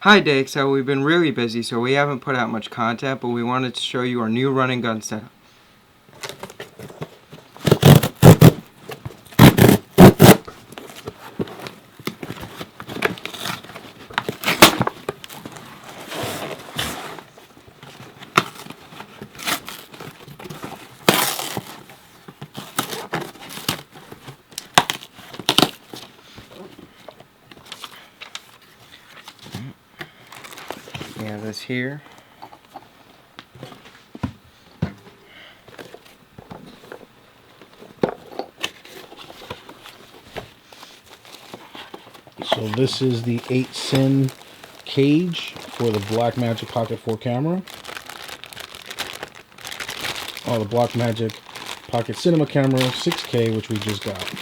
Hi Dake, so we've been really busy, so we haven't put out much content, but we wanted to show you our new run and gun setup. We have this here. So this is the 8-sin cage for the BlackMagic Pocket 4 camera. Oh, the BlackMagic Pocket Cinema camera 6K, which we just got.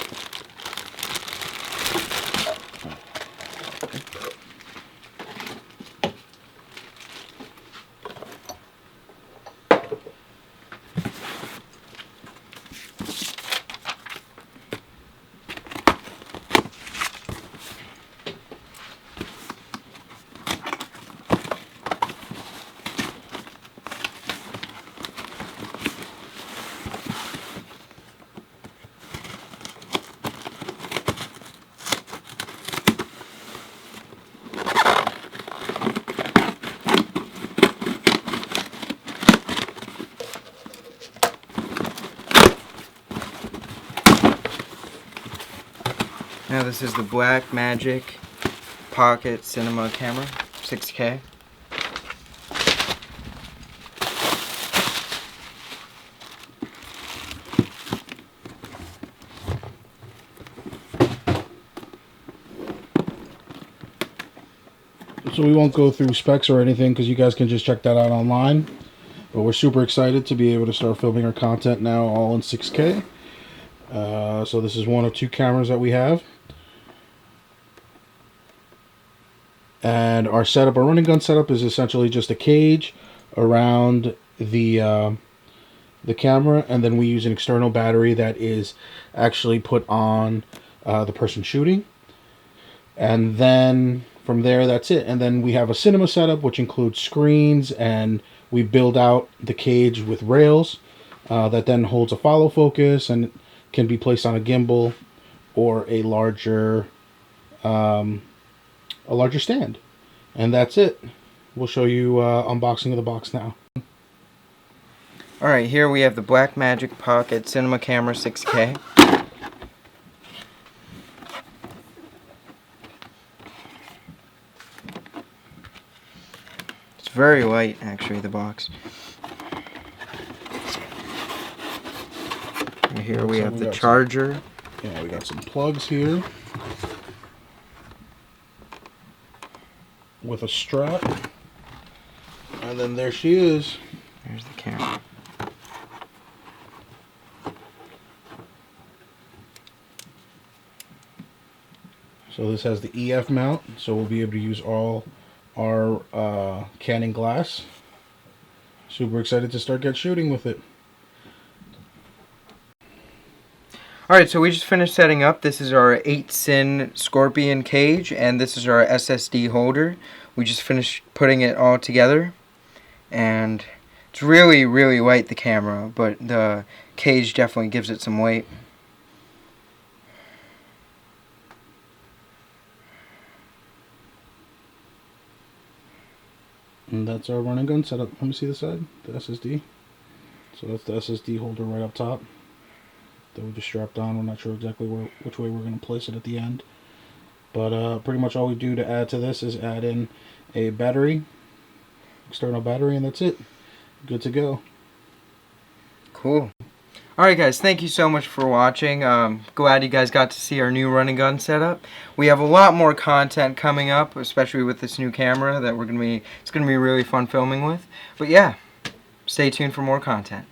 Now this is the BlackMagic Pocket Cinema camera, 6K. So we won't go through specs or anything because you guys can just check that out online. But we're super excited to be able to start filming our content now all in 6K. So this is one of 2 cameras that we have. And our setup, our running gun setup, is essentially just a cage around the camera, and then we use an external battery that is actually put on the person shooting. And then from there, that's it. And then we have a cinema setup, which includes screens, and we build out the cage with rails that then holds a follow focus and can be placed on a gimbal or a larger stand. And that's it. We'll show you unboxing of the box now. Alright, here we have the BlackMagic Pocket Cinema Camera 6K. It's very light, actually, the box. And here we have the charger. Yeah, we got some plugs here with a strap, and then there she is. There's the camera. So this has the EF mount, so we'll be able to use all our Canon glass. Super excited to start get shooting with it. Alright, so we just finished setting up. This is our 8-sin Scorpion cage, and this is our SSD holder. We just finished putting it all together, and it's really, really light, the camera, but the cage definitely gives it some weight. And that's our running gun setup. Let me see the side, the SSD. So that's the SSD holder right up top that we just strapped on. We're not sure exactly which way we're going to place it at the end. But pretty much all we do to add to this is add in a battery, external battery, and that's it. Good to go. Cool. Alright guys, thank you so much for watching. Glad you guys got to see our new running gun setup. We have a lot more content coming up, especially with this new camera that it's gonna be really fun filming with. But yeah, stay tuned for more content.